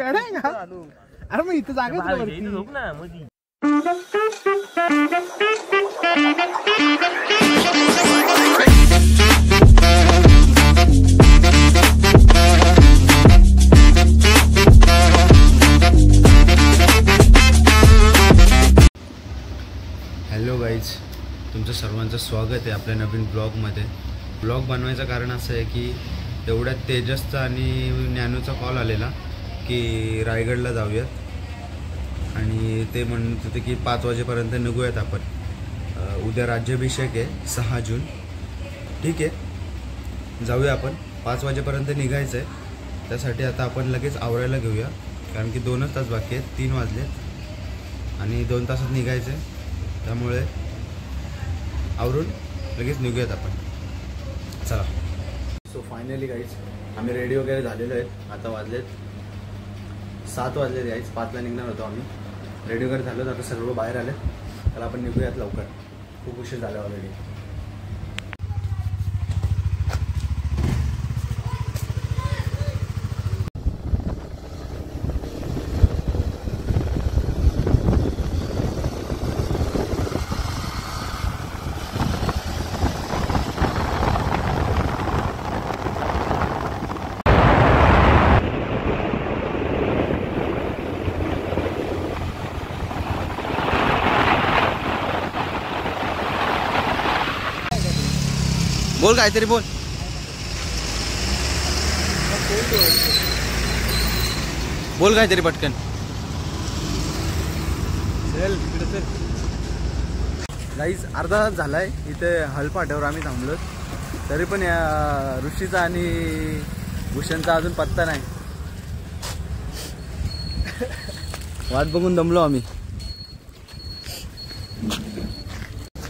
अरे मग इथं जागा झोप ना मधी. हॅलो गाईज, तुमचं सर्वांचं स्वागत आहे आपल्या नवीन ब्लॉगमध्ये. ब्लॉग बनवायचं कारण असं आहे की तेवढ्यात तेजसचा आणि ज्ञानूचा कॉल आलेला की रायगडला जाऊयात आणि ते म्हणत होते की 5 वाजेपर्यंत निघूयात आपण. उद्या राज्याभिषेक आहे 6 जून. ठीक आहे, जाऊया आपण. 5 वाजेपर्यंत निघायचं आहे. त्यासाठी आता आपण लगेच आवरायला घेऊया कारण की 2च तास बाकी आहेत. 3 वाजलेत आणि 2 तासात निघायचं आहे. त्यामुळे आवरून लगेच निघूयात आपण. चला. सो फायनली गाईज आम्ही रेडी वगैरे झालेलो आहेत. आता वाजलेत 7 वाजले गाईज. 5ला निघणार होतो आम्ही. रेडी वगैरे झालो. आता सर्व बाहेर आले. त्याला आपण निघूयात लवकर. खूप उशीर झाला ऑलरेडी. बोल काहीतरी बोल. बोल काहीतरी पटकन. गाईज अर्धा तास झालाय इथे हलपाट्यावर आम्ही थांबलो. तरी पण या ऋषीचा आणि भूषणचा अजून पत्ता नाही. वाट बघून दमलो आम्ही.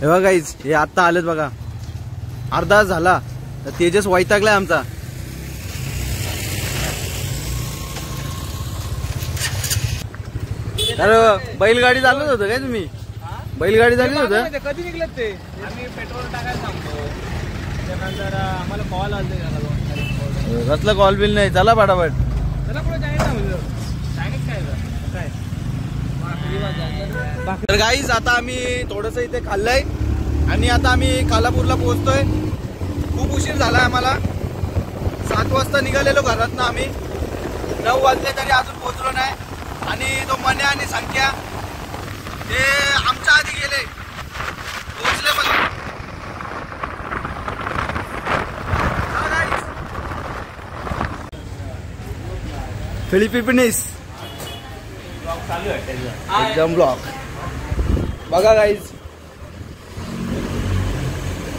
हे बघा गाईज, हे आत्ता आलेत बघा. अर्धा तास झाला. तेजस वैतागलाय आमचा. अरे बैलगाडी चालवत होतं काय तुम्ही? बैलगाडी चालवत होतं? कधी निघलेत ते? आम्ही पेट्रोल टाकायला थांबतो. त्यानंतर आम्हाला कॉल आला. कसला कॉल बिल नाही. चला फटाफट. चला पुढे जायचं म्हणलं. काय तर गाईज आता आम्ही थोडंसं इथे खाल्लंय आणि आता आम्ही कालापूरला पोहोचतोय. खूप उशीर झाला आम्हाला. 7 वाजता निघालेलो घरातनं आम्ही. 9 वाजले तरी अजून पोहोचलो नाही. आणि तो मन्या आणि संख्या ते आमच्या आधी गेले. पोहोचले मला. फिलिपिन्स एकदम ब्लॉक बघा गाईज.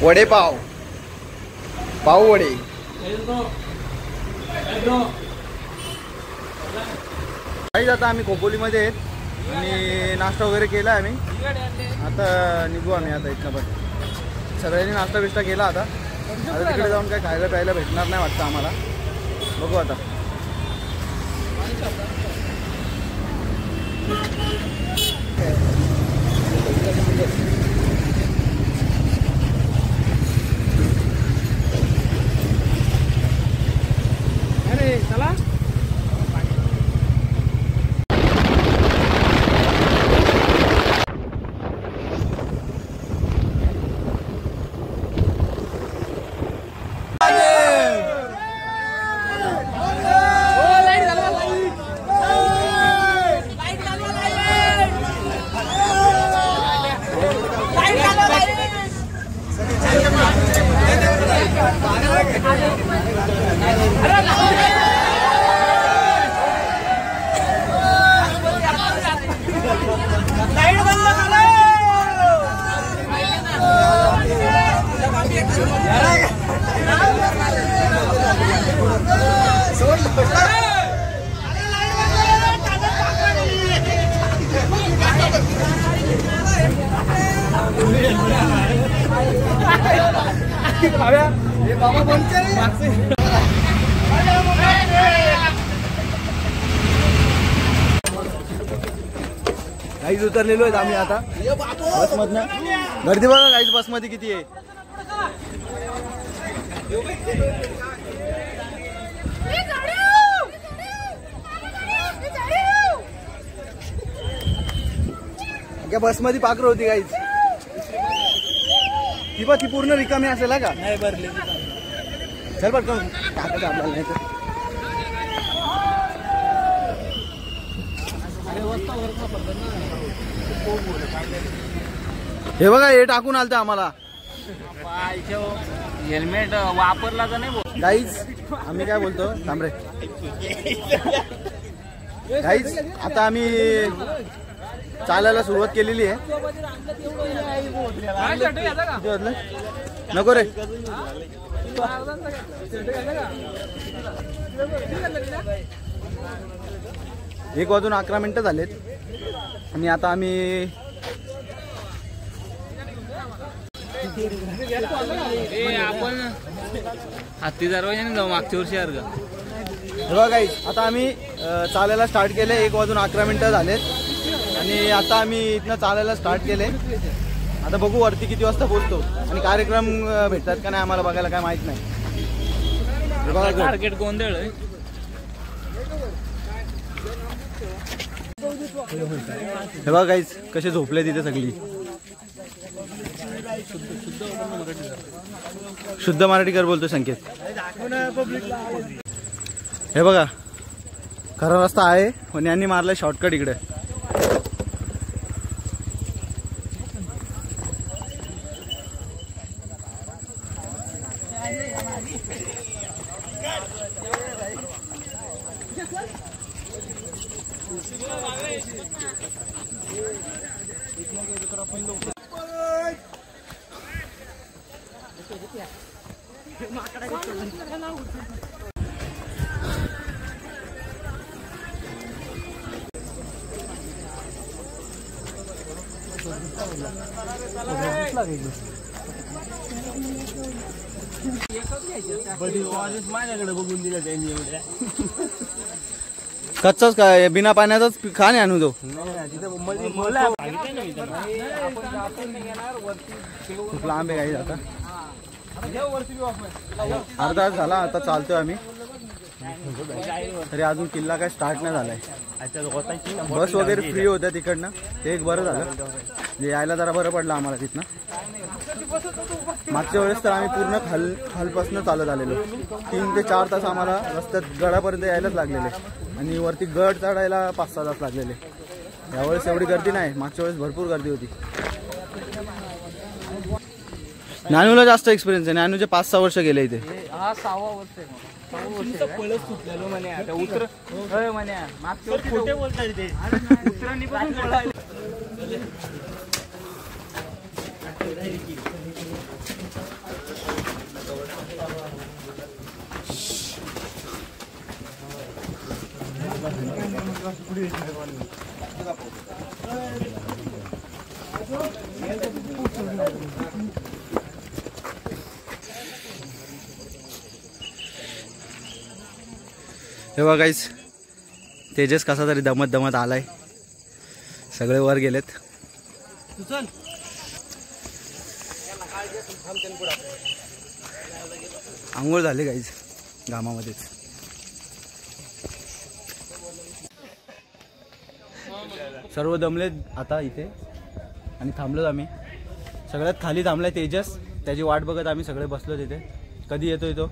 वडेपाव, पाव वडे. गाईज आता आम्ही खोपोलीमध्ये आहेत आणि नाश्ता वगैरे केला आम्ही. आता निघू आम्ही आता इथनं. पण सगळ्यांनी नाश्ता बिष्टा केला. आता तिकडे जाऊन काय खायला प्यायला भेटणार नाही वाटतं आम्हाला. बघू आता. अरे चला. गाईज उतरलेलो आहेत आम्ही आता बसमधनं. गर्दी बघा गाईज बसमध्ये किती आहे. या बसमध्ये पाखरं होती काहीच. ती पूर्ण रिकामी असेल का? नाही भरली. चल पटकन टाकायचं आपल्याला नाही तर. हे बघा हे टाकून आलतं आम्हाला. हेल्मेट वापरला तर नाही बोल. गाईज आम्ही काय बोलतो थांबरे. गाईज आता आम्ही चालायला सुरुवात केलेली आहे. नको रे. 1:11 झालेत आणि आता आम्ही आपण हत्ती दरवाजाने जाऊ मागच्या वर्षी अर्ग. बघा गाईज आता आम्ही चालायला स्टार्ट केले. 1:11 झालेत आणि आता आम्ही इथनं चालायला स्टार्ट केले. आता बघू वरती किती वाजता पोहोचतो आणि कार्यक्रम भेटतात का नाही आम्हाला बघायला काय माहित नाही. टार्गेट गोंधळ आहे. हे बघा गाईज कसे झोपले तिथे सगळी. शुद्ध मराठी कर बोलतोय संकेत. हे बघा खरा रस्ता आहे पण यांनी मारलाय शॉर्टकट इकडे. माझ्याकडे बघून दिलं त्यांनी एवढ्या. कच्चाच काय बिना पाण्याचाच खा नाही आणू तो. खूप लांब आहे काही. आता अर्धा तास झाला आता चालतोय आम्ही तरी अजून किल्ला काय स्टार्ट नाही झालाय. बस वगैरे फ्री होत्या तिकडनं ते एक बरं झालं. म्हणजे यायला जरा बरं पडलं आम्हाला तिथनं. मागच्या वेळेस तर आम्ही पूर्ण खालपासून चालत आलेलो. 3 ते 4 तास आम्हाला रस्त्यात गडापर्यंत यायलाच लागलेले आणि वरती गड चढायला 5-6 तास लागलेले. यावेळेस एवढी गर्दी नाही. मागच्या वेळेस भरपूर गर्दी होती. नानूला जास्त एक्सपिरियन्स आहे. नानूचे 5-6 वर्ष गेले इथे. हा 6वा वर्ष आहे. पळत सुटलेलो म्हणे. आता उतर म्हणे मागच्या वर्षी खोटे बोलतात ते. उतरांनी पण पळाले. हे बघा गाईस तेजस कसा तरी दमत दमत आलाय. सगळे वर गेलेत. आंघोळ झाली गाईस घामामध्येच. सर्व दमलेत आता इथे आणि थांबलोत आम्ही. सगळ्यात खाली थांबलाय तेजस. त्याची वाट बघत आम्ही सगळे बसलो तिथे. कधी येतोय तो?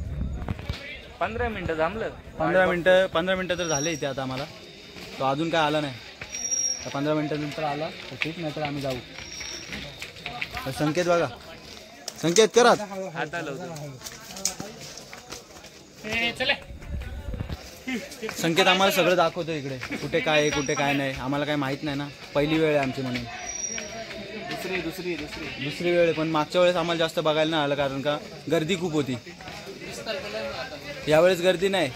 15 मिनिटं थांबलं. 15 मिनिटं तर झाले इथे आता आम्हाला. तो अजून काय आला नाही. 15 मिनिटानंतर आला तर ठीक नाही तर आम्ही जाऊ. संकेत बघा. संकेत करा. संकेत आम्हाला सगळं दाखवतो इकडे कुठे काय आहे कुठे काय नाही. आम्हाला काय माहित नाही ना. पहिली वेळ आहे आमची म्हणून. दुसरी वेळ आहे. पण मागच्या वेळेस आम्हाला जास्त बघायला नाही आलं कारण का गर्दी खूप होती. यावेळेस गर्दी नाही.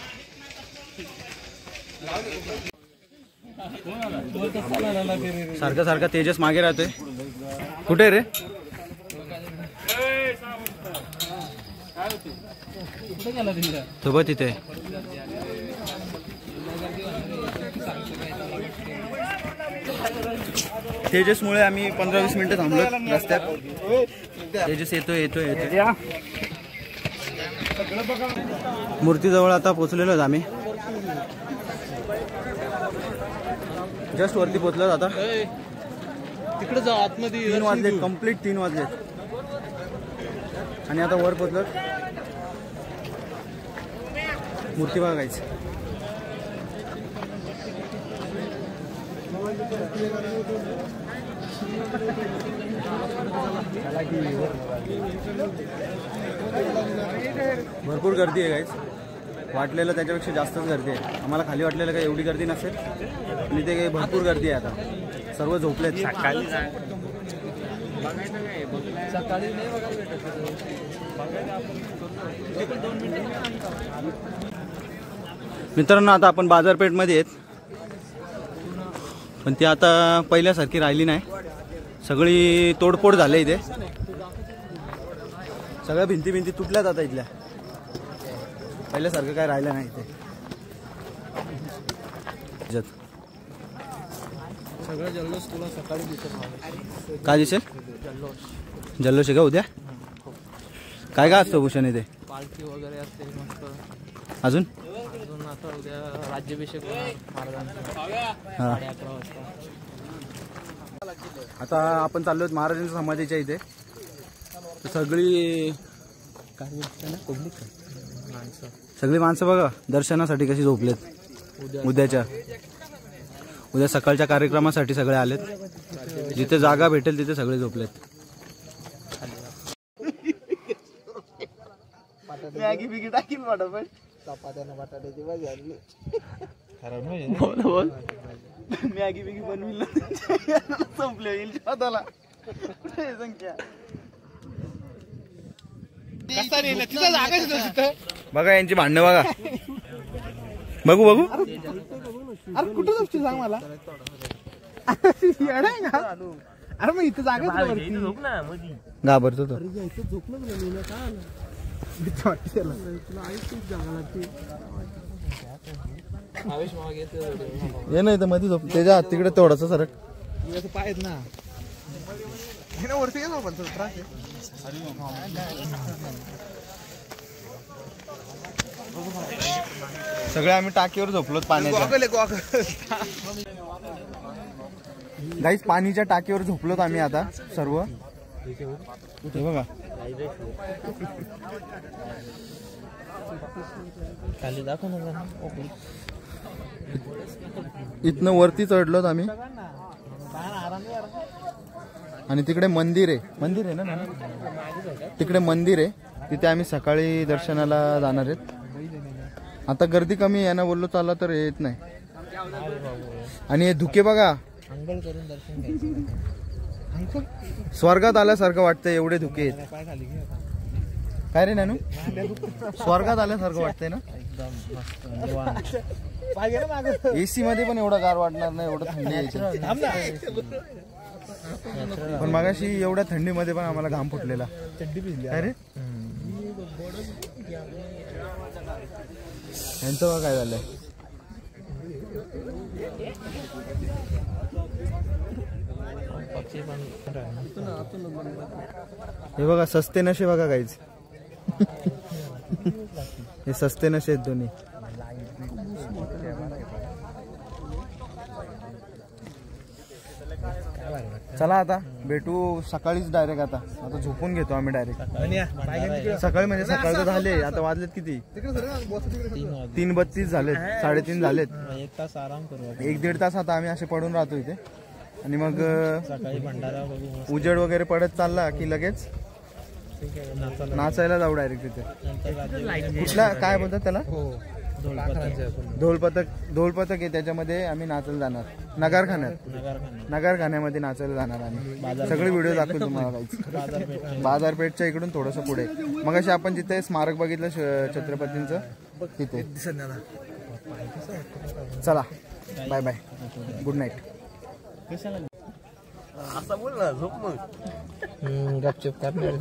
सारखा सारखा तेजस मागे राहतोय. कुठे रे? सोबत इथे. तेजसमुळे आम्ही 15-20 मिनिटं थांबलो रस्त्यात. तेजस येतोय. मूर्तीजवळ आता पोहोचलेलो आम्ही. जस्ट वरती पोहोचलो आता. तिकडे जाऊ आतमध्ये. 3 वाजले, कम्प्लीट 3 वाजले. आणि आता वर पोचलो. मूर्ती बघायची. भरपूर गर्दी आहे गाईज. वाटलेलं त्याच्यापेक्षा जास्तच गर्दी आहे. आम्हाला खाली वाटलेलं काही एवढी गर्दी नसेल, आणि ते काही भरपूर गर्दी आहे. आता सर्व झोपलेत. सकाळी नाही बघायला भेटत. मित्रांनो, आता आपण बाजारपेठमध्ये आहेत, पण ती आता पहिल्यासारखी राहिली नाही. सगळी तोडफोड झाली इथे. सगळ्या भिंती तुटल्यात आता इथल्या. पहिल्यासारखं काय राहिलं नाही इथे. सगळं जल्लोष तुला सकाळी दिसेल. काय दिसेल? जल्लोष आहे का उद्या? काय काय असतं भूषण इथे? पालखी वगैरे असते मस्त. अजून आता उद्या राज्याभिषेक महाराजांचा. हां, 11:30 वाजता. आता आपण चाललो आहोत महाराजांच्या समाधीच्या इथे. सगळी काय बोलते ना, पब्लिक सगळी माणसं बघा दर्शनासाठी कशी झोपलेत. उद्या सकाळच्या कार्यक्रमासाठी सगळे आलेत. जिथे जागा भेटेल तिथे सगळे झोपलेत. मॅगी बिगी टाकीन वाटत. चपात्यानं बटाट्याची भाजी आणली. बोल मॅगी बिगी बनविल संपले येईल स्वतःला संख्या. बघा यांची भांडणं बघा. बघू अरे कुठं झोपशील सांग मला. अरे मग इथं जागा घाबरतो तो. ये नाही तर मध्ये झोप. त्याच्या हात तिकडे थोडासा सरक पाय ना वरती. सगळे आम्ही टाकीवर झोपलो पाण्याच्या. गाईस पाणीच्या टाकीवर झोपलोत आम्ही आता सर्व. हे बघा खाली दाखव ना. इथनं वरती चढलोत आम्ही. आणि तिकडे मंदिर आहे ना. तिकडे मंदिर आहे. तिथे आम्ही सकाळी दर्शनाला जाणार आहेत. आता गर्दी कमी आहे ना, बोललो चालला तर येत नाही. आणि हे धुके बघा, स्वर्गात आल्यासारखं वाटतंय. एवढे धुके आहेत. काय रे नानू, स्वर्गात आल्यासारखं वाटतंय ना. एसी मध्ये पण एवढा गार वाटणार नाही. एवढं थंडी यायची. पण मगाशी एवढ्या थंडीमध्ये पण आम्हाला घाम फुटलेला. अरे यांचं बघा काय झालंय. हे बघा सस्ते नशे बघा काहीच. हे सस्ते नशे आहेत दोन्ही. चला आता भेटू सकाळीच डायरेक्ट. आता झोपून घेतो आम्ही डायरेक्ट. सकाळी म्हणजे सकाळी तर झाले. आता वाजलेत किती? 3:32 झालेत. 3:30 झालेत. 1 तास आराम करू. 1-1.5 तास आता आम्ही असे पडून राहतो इथे. आणि मग सकाळी भंडारा बघू. उजेड वगैरे पडत चालला की लगेच नाचायला जाऊ डायरेक्ट तिथे. कुठला काय बोलतात त्याला? ढोलपथक आहे. त्याच्यामध्ये आम्ही नाचायला जाणार. नगरखान्यामध्ये नाचायला जाणार. आणि सगळे व्हिडिओ दाखवतो तुम्हाला. बाजारपेठच्या इकडून थोडंसं पुढे. मग अशी आपण जिथे स्मारक बघितलं छत्रपतींचं तिथे. चला बाय बाय, गुड नाईट. असा बोल ना, झोप मग. गपचूप करणार.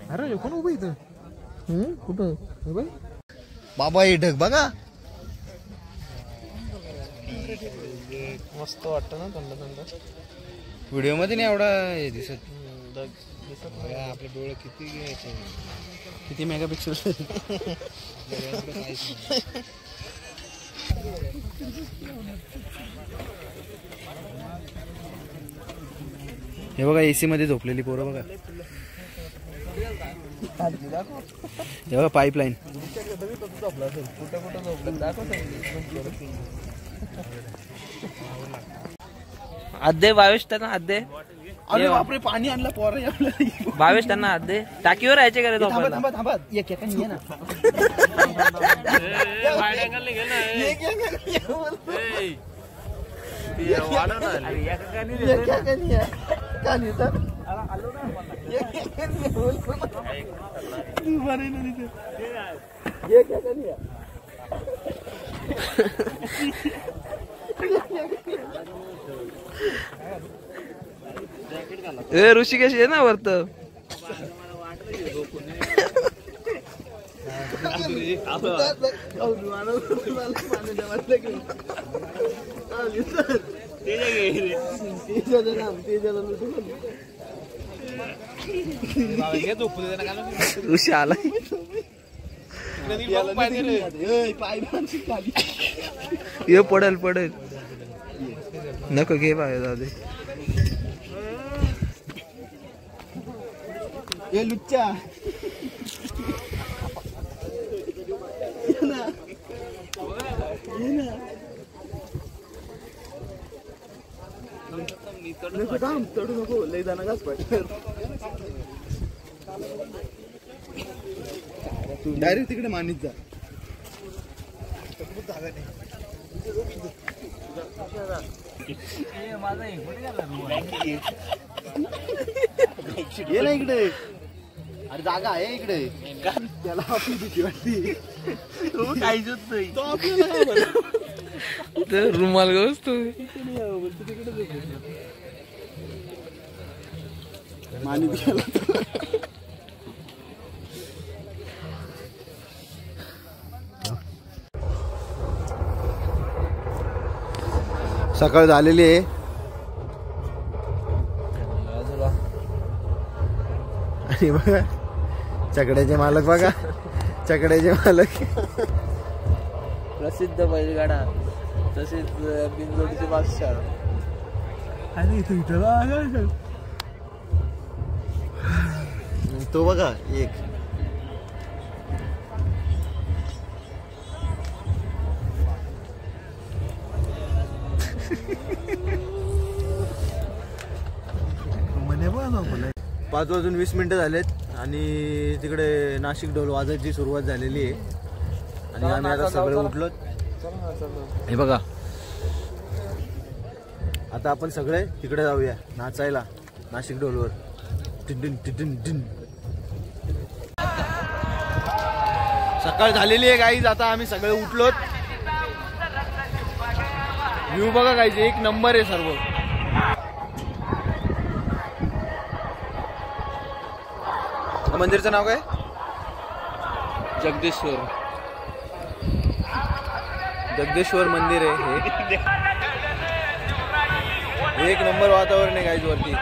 अरे कोण उभं इथं? कुठं बाबा हे ढग बघा. मस्त वाटतं ना थंड थंड. व्हिडिओ मध्ये नाही एवढा हे दिसत. आपले डोळे किती मेगापिक्सल. हे बघा एसी मध्ये झोपलेली पोरं बघा. हे बघा पाईपलाईन. आधे 22 टन आधे. अरे बापरे पाणी आणलं पोरं आपल्याला. 22 टन आधे टाकीवर यायचे का रे थांबा झोपायला? थांबा थांबा एक एका ये ना. ऋषिकेश आहे ना वरत. ऋषी आला. ये पडेल पडेल. नको घे बाय दादे. ये लुच्चा. तडू नको लय जाणार डायरेक्ट तिकडे मानीत जा. ये ना इकडे. अरे जागा आहे इकडे. त्याला आपली भीती वाटते. काहीच होत नाही. तो आपल्याला रुमाल गवस मानीत गेला. सकाळ झालेली आहे. आणि बघा चकड्याचे मालक बघा. चकड्याचे मालक प्रसिद्ध बैलगाडा तसेच बिनजोडीचे बादशाह. तो बघा एक. पाच वाजून 20 मिनिटं झालेत आणि तिकडे नाशिक ढोल वाजायची सुरुवात झालेली आहे. आणि आम्ही आता सगळे उठलोत. हे बघा आता आपण सगळे तिकडे जाऊया नाचायला नाशिक ढोलवर. टिन टिन टिन. सकाळ झालेली आहे गाईज. आता आम्ही सगळे उठलोत. व्ह्यू बघा गाईज एक नंबर आहे सर्व. मंदिरचं नाव काय? जगदीश्वर. जगदीश्वर मंदिर आहे हे. एक नंबर वातावरण आहे गाईज वरती.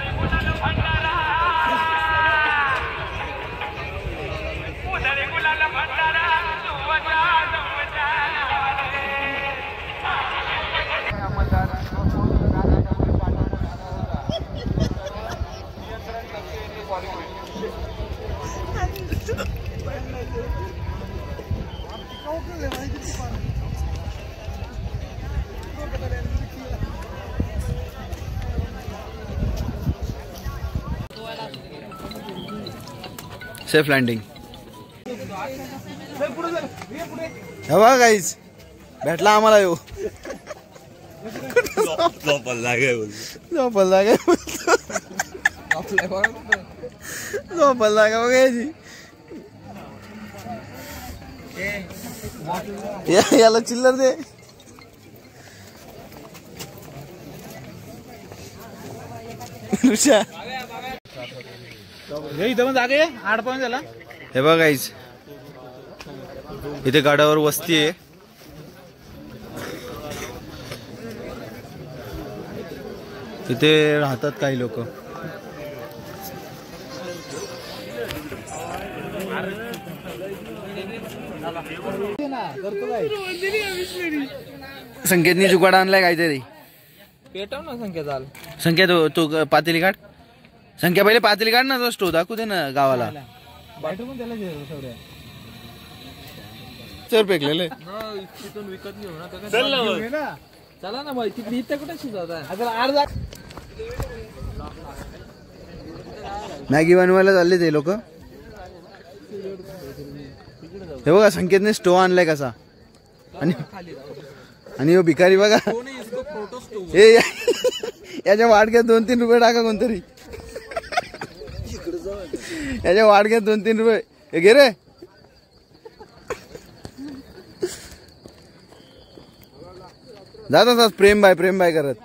Safe landing. हे बघा गाईज भेटला आम्हाला येऊ. झोपल लागे बघा याची. याला चिल्लर दे. हे बघा गाईज इथे गाड्यावर वस्ती आहे. तिथे राहतात काही लोक. संकेतनी जुगाडा आणलाय काहीतरी. पेटव ना संख्या चाल. संख्या तो पातेली काढ. संख्या पहिले पातेली काढ ना, तो स्टो दाखवू दे ना गावाला. चर पेकलेले तिथून विकत घेऊ ना. चला ना भाई, तिकडे इथे कुठे शिजवता. मॅगी बनवायला चालले ते लोक. हे बघा संकेतने स्टो आणलाय कसा. आणि हो भिकारी बघा. हे याच्या वाडक्यात 2-3 रुपये टाका कोणतरी. याच्या वाडक्यात 2-3 रुपये. हे घे रे. जात असतात प्रेम बाय करत.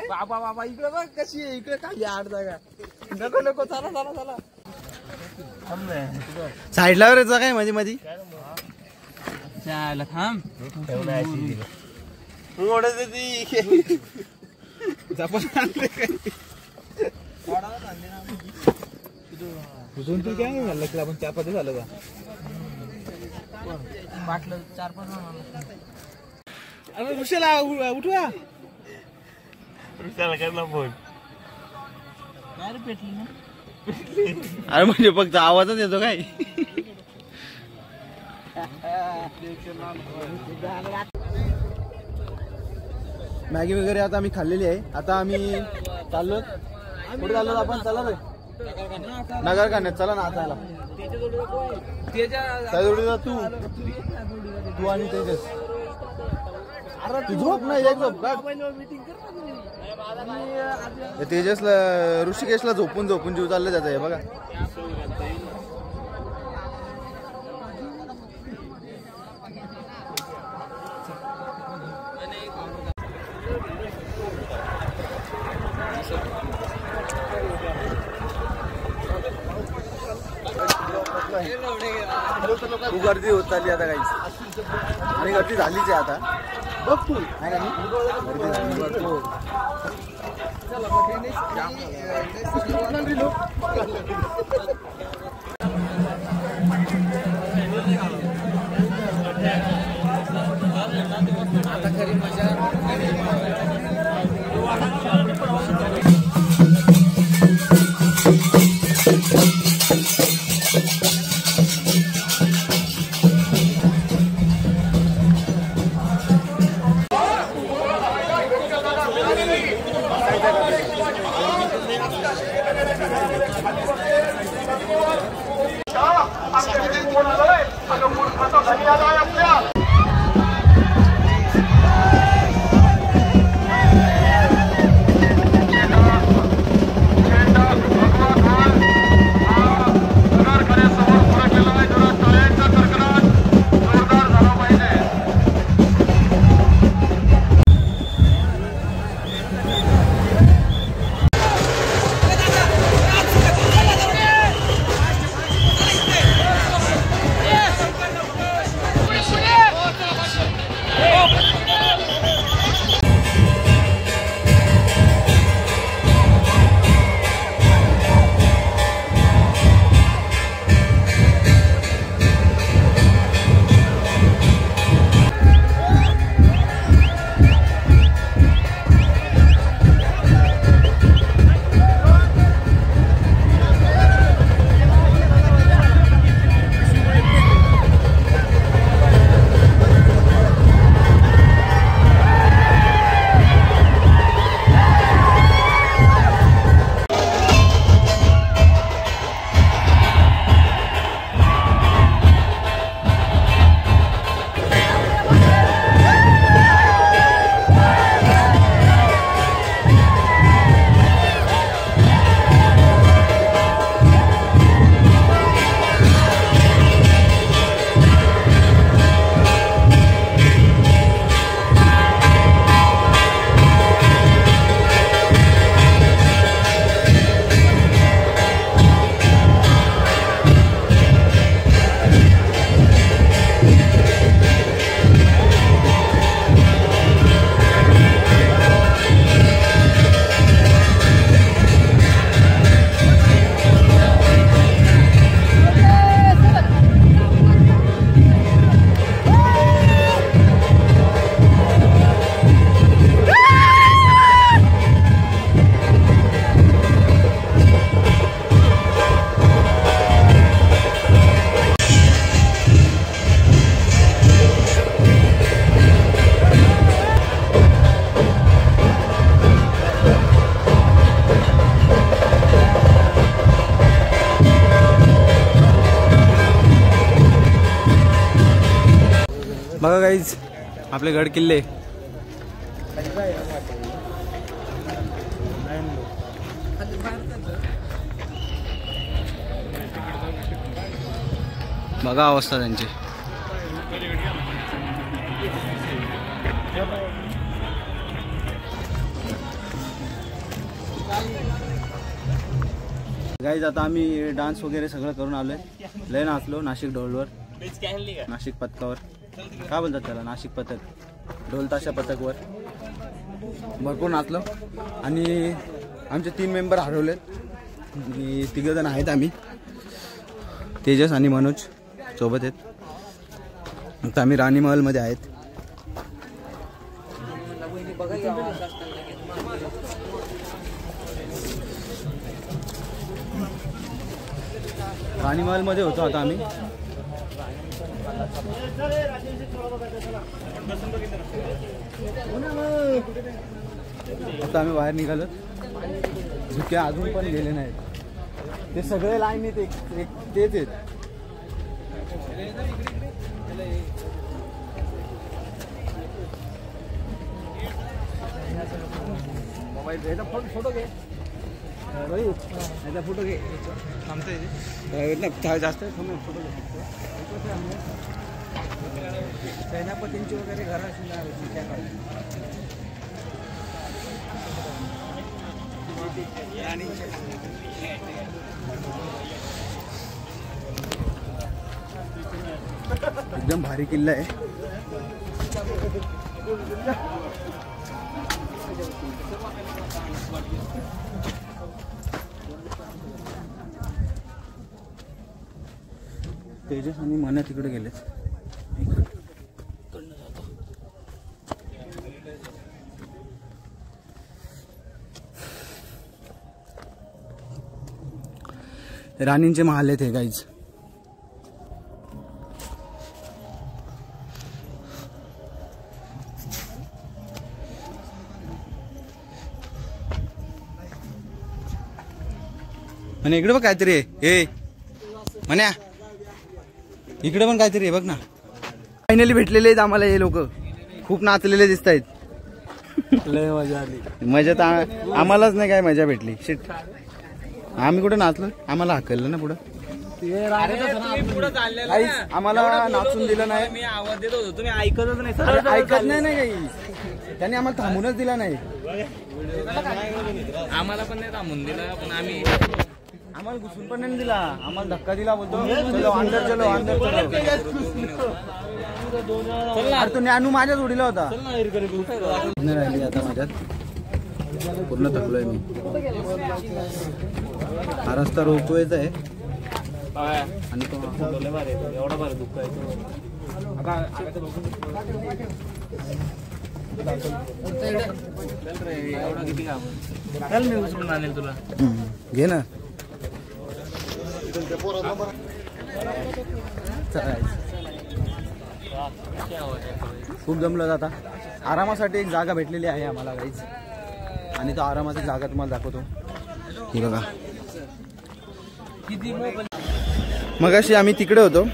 बाबा बाबा इकडे बघ कशी आहे. इकडे काय 8 जागा. नको नको, चला चला चला. साईडला वर काय मध्ये मध्ये. थांब. आपण 4-5 झालं का बाटलं 4-5 ऋषाला उठवा. फोन पेटली ना. अरे म्हणजे फक्त आवाजच येतो काय. मॅगी वगैरे आता आम्ही खाल्लेली आहे. आता आम्ही चाललो. कुठे चाललो आपण. चला रे नगर खाण्यात. चला ना आता. त्या जोडीला तू आणि तेजस. तू झोप नाही. एक झोप काढ. तेजसला ऋषिकेशला झोपून जीव चाललं जात आहे बघा. खूप गर्दी होत चालली आता काहीच. आणि गर्दी झालीच आहे आता. बघ तू गर्दी झाली भरपूर. आता खरी मजा. बघा गाईज आपले गड किल्ले. बघा अवस्था त्यांची. गाईज आता आम्ही डान्स वगैरे सगळं करून आलोय. लय नाचलो नाशिक ढोलवर, नाशिक पथकावर. काय बोलतात त्याला, नाशिक पथक, ढोल ताशा पथकवर भरपूर नाचलो. आणि आमचे 3 मेंबर हरवलेत. 3 जण आहेत आम्ही, तेजस आणि मनोज सोबत आहेत. आता आम्ही राणी महलमध्ये आहेत. राणी महलमध्ये होतो आता आम्ही. आता आम्ही बाहेर निघालो. झुके अजून पण गेले नाहीत. ते सगळे लाईनीत तेच आहेत. फोटो घे, फोटो घे. जास्त फोटो घे. सेनापतींची वगैरे घरं एकदम भारी किल्ला आहे. तेजस आणि मना तिकडे गेलेत. राणींचे महाल आहेत हे गाईज. आणि इकडे बघ काहीतरी आहे. हे म्हण्या इकडे पण काहीतरी आहे बघ ना. फायनली भेटलेले आहेत आम्हाला हे लोक. खूप नाचलेले दिसत आहेत. लय मजा आली. मजा तर आम्हालाच नाही काय मजा भेटली. शिट, आम्ही कुठं नाचलो, आम्हाला हाकललं ना पुढं. आम्हाला नाचून दिलं नाही. मी आवाज देत होतो, तुम्ही ऐकतच नाही. ऐकत नाही ना काही. त्यांनी आम्हाला थांबूनच दिला नाही. आम्हाला पण नाही थांबून दिलं, पण आम्हाला घुसून पण नाही दिला. आम्हाला धक्का दिला. बोलतो चलो अंदर, चलो अंदर, चलो. अरे तो ज्ञानू माझ्या जोडीला होता. राहिली आता माझ्यात. पूर्ण थकलोय मी. हा रस्ता रोपवेचा आहे. आणि तो एवढा भारी दुःख आहे. एवढा किती काम. चल मी उचलून आणेल तुला. घे ना. खूप जमलं जाता. आरामासाठी एक जागा भेटलेली आहे आम्हाला गाईच. आणि तो आरामाची जागा तुम्हाला दाखवतो. ही बघा. मगाशी आम्ही तिकडे होतो,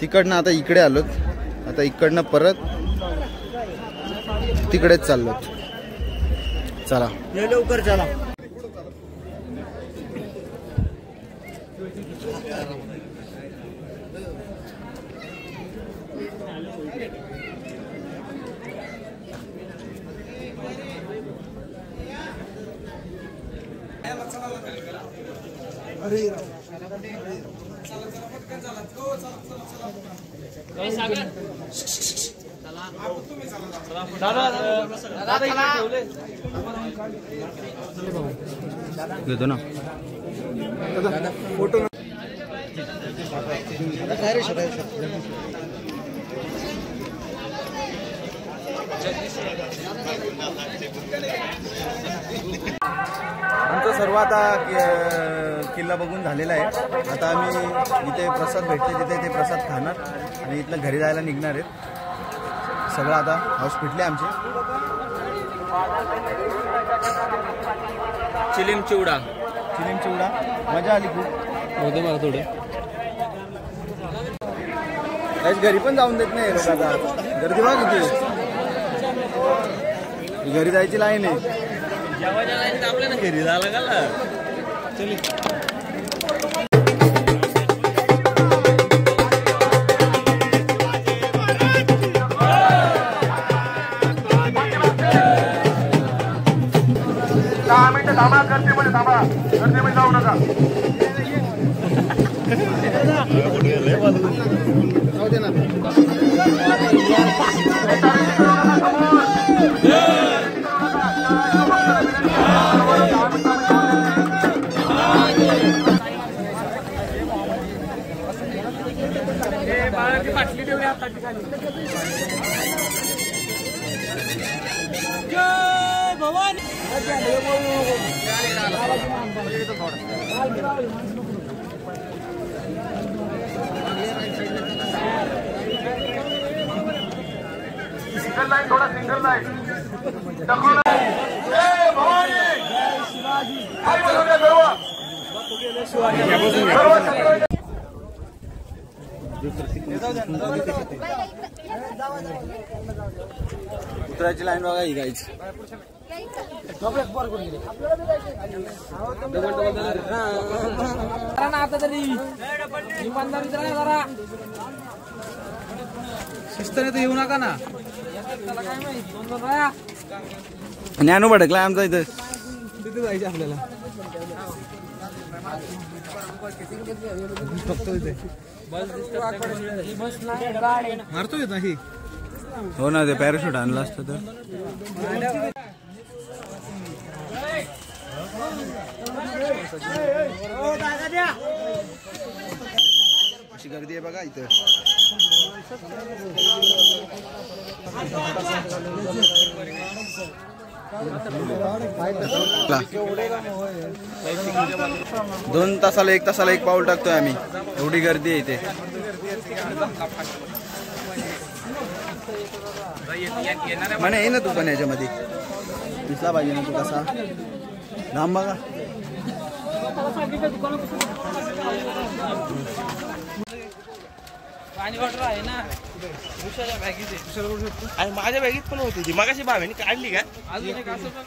तिकडनं आता इकडे आलोत. आता इकडनं परत तिकडेच चाललो. चला लवकर चला. घेतो ना फोटो. आमचं सर्व आता किल्ला बघून झालेला आहे. आता आम्ही जिथे प्रसाद भेटते तिथे ते प्रसाद खाणार आणि इथनं घरी जायला निघणार आहेत. सगळं आता हाऊस फिटले आमचे. चिलीम चिवडा मजा आली खूप. होते मला थोडे. घरी पण जाऊन देत नाही लोक आता. गर्दी बघ किती. घरी जायची लाईन आहे. आपल्याला घरी झालं का थांबा गर्दीमध्ये जाऊ नका. बाटली ठेवली हाताची खाली. भवानी सिंगल लाईन थोडा सिंगल लाईन उतरायची लाईन बघा ही गाईच. आता तरी शिस्ताने तर येऊ नका ना. ज्ञानू भडकलाय आमचा इथं. तिथे जायचं आपल्याला. मारतो येत नाही. हो ना, ते पॅराशूट आणलं असतं तर. अशी गर्दी आहे बघा इथं. दोन तासाला एक पाऊल टाकतोय आम्ही. एवढी गर्दी आहे इथे. म्हणे आहे ना तू पण याच्यामध्ये दिसला पाहिजे ना तू कसा. नाम बघा. पाणी बॉटल आहे ना आणि माझ्या बॅगेत पण होती ती मगाशी भावेने काढली का. अजून एक असं बघ.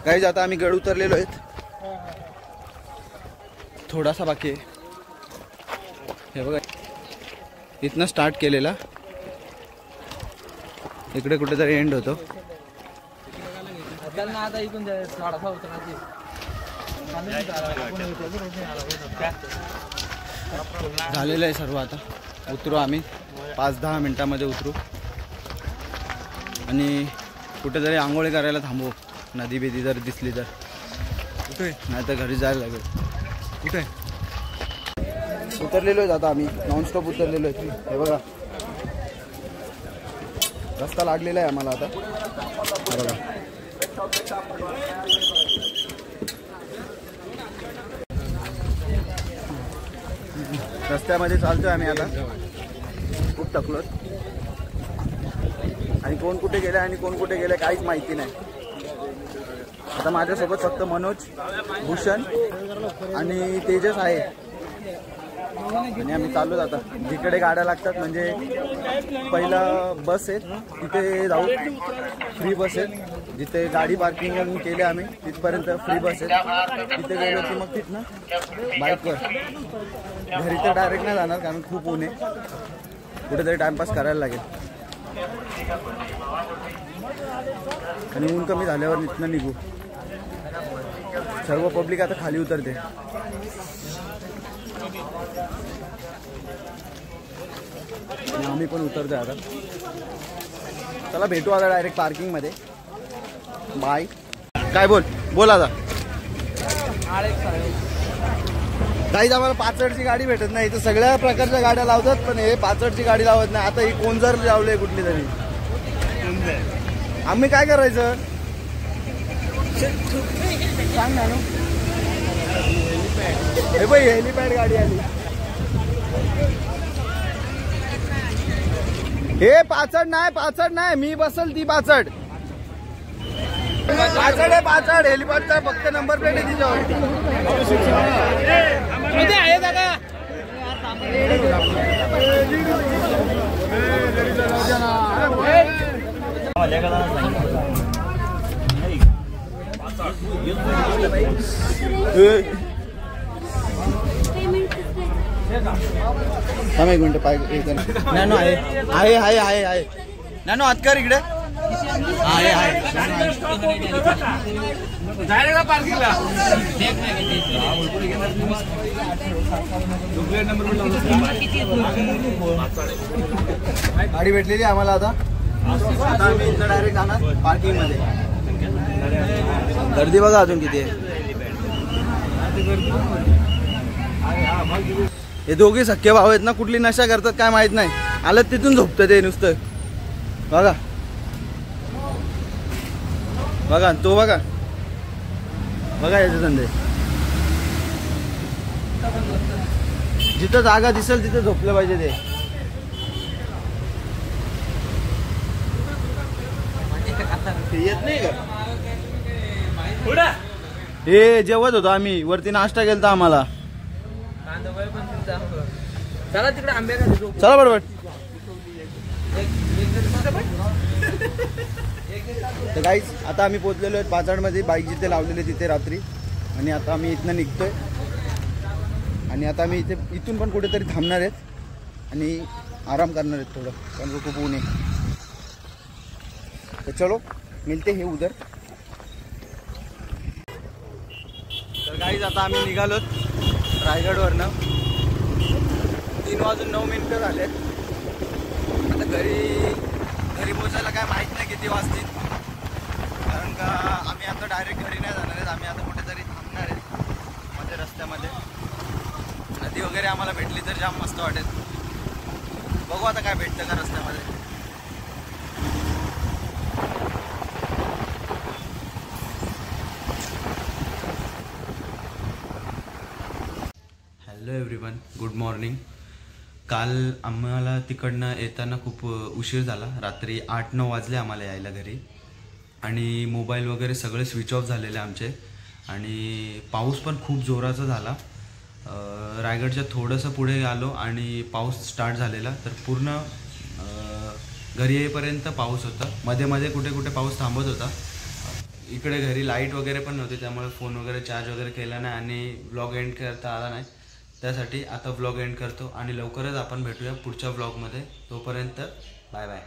काही आता आम्ही गड उतरलेलो आहेत. थोडासा बाकी आहे. हे बघा इथनं स्टार्ट केलेला इकडे कुठेतरी एंड होतो. आता इथून थोडासा उतरायची. झालेलं आहे सर्व. आता उतरू आम्ही 5-10 मिनिटांमध्ये उतरू आणि कुठेतरी आंघोळी करायला थांबू. नदी बिदी जर दिसली तर. नाही तर घरी जायला लागेल. कुठे उतरलेलो आहेत आता आम्ही. नॉनस्टॉप उतरलेलो आहे. हे बघा रस्ता लागलेला आहे आम्हाला आता. हे बघा रस्त्यामध्ये चालतोय आम्ही आता. खूप थकलोत आणि कोण कुठे गेले आणि कोण कुठे गेले काहीच माहिती नाही. आता माझ्यासोबत फक्त मनोज, भूषण आणि तेजस आहे आणि आम्ही चाललो आता. जिकडे गाड्या लागतात म्हणजे पहिला बस आहेत तिथे जाऊ. फ्री बस आहेत जिथे गाडी पार्किंग केली आम्ही तिथपर्यंत फ्री बस आहेत. तिथे गेलो की मग तिथनं बाईकवर. घरी तर डायरेक्ट नाही जाणार कारण खूप ऊन आहे. कुठेतरी टाइमपास करायला लागेल आणि ऊन कमी झाल्यावर तिथनं निघू. सर्व पब्लिक आता खाली उतरते. आम्ही पण उतरतोय आता. चला भेटू आता डायरेक्ट पार्किंग मध्ये. बाय. काय बोल आता. काहीच आम्हाला पाचडची गाडी भेटत नाही. तर सगळ्या प्रकारच्या गाड्या लावतात पण हे पाचडची गाडी लावत नाही. आता ही कोण जर लावली कुठली तरी आम्ही काय करायचं सांग ना. हे बाई हेलिपॅड गाडी आली. हे पाचड नाही मी बसल ती पाचड आहे. हेलिपॅडचा फक्त नंबर प्लेट आहे तिच्यावर. थांब एक मिनिट पाय नॅनो आहे आहे आहे आहे आहे नॅनो हात कर इकडे आहे आहे गाडी भेटलेली आम्हाला आता आम्ही इथं डायरेक्ट जाणार पार्किंग मध्ये. गर्दी बघा अजून किती आहे. हे दोघे सख्खे भाऊ आहेत ना, कुठली नशा करतात काय माहित नाही, आलं तिथून झोपतं ते नुसतं. बघा बघा तो बघा बघा याचे धंदे. जिथं जागा दिसेल तिथे झोपलं पाहिजे ते. येत नाही का हे जेवत होतो आम्ही वरती, नाश्ता केलता आम्हाला. चला तिकडे आंबे चला बरोबर. तर गाईज आता आम्ही पोहोचलेलो आहेत पाचाडमध्ये, बाईक जिथे लावलेले तिथे रात्री. आणि आता आम्ही इथनं निघतोय आणि आता आम्ही इथून पण कुठेतरी थांबणार आहेत आणि आराम करणार आहेत थोडं, कारण खूप ऊन आहे. तर चलो मिळते हे उधर. तर गाईज आता आम्ही निघालोत रायगडवरनं. 3:09 झाले. आता घरी पोचायला काय माहीत नाही किती वाजतील, कारण का आम्ही आता डायरेक्ट घरी नाही जाणार आहेत. आम्ही आता कुठेतरी थांबणार आहेत मध्ये रस्त्यामध्ये. नदी वगैरे आम्हाला भेटली तर जाम मस्त वाटेल. बघू आता काय भेटतं का रस्त्यामध्ये. Hello everyone, good morning. काल आम्हाला तिकडनं येताना खूप उशीर झाला. रात्री 8-9 वाजले आम्हाला यायला घरी. आणि मोबाईल वगैरे सगळे स्विच ऑफ झालेले आमचे. आणि पाऊस पण खूप जोराचा झाला. रायगडच्या थोडंसं पुढे आलो आणि पाऊस स्टार्ट झालेला. तर पूर्ण घरी येईपर्यंत पाऊस होता. मध्ये मध्ये कुठे कुठे पाऊस थांबत होता. इकडे घरी लाईट वगैरे पण नव्हती, त्यामुळे फोन वगैरे चार्ज वगैरे केला नाही आणि व्लॉग एंड करता आला नाही. त्यासाठी आता व्लॉग एंड करतो आणि लवकरच आपण भेटूया पुढच्या व्लॉगमध्ये. तोपर्यंत बाय बाय.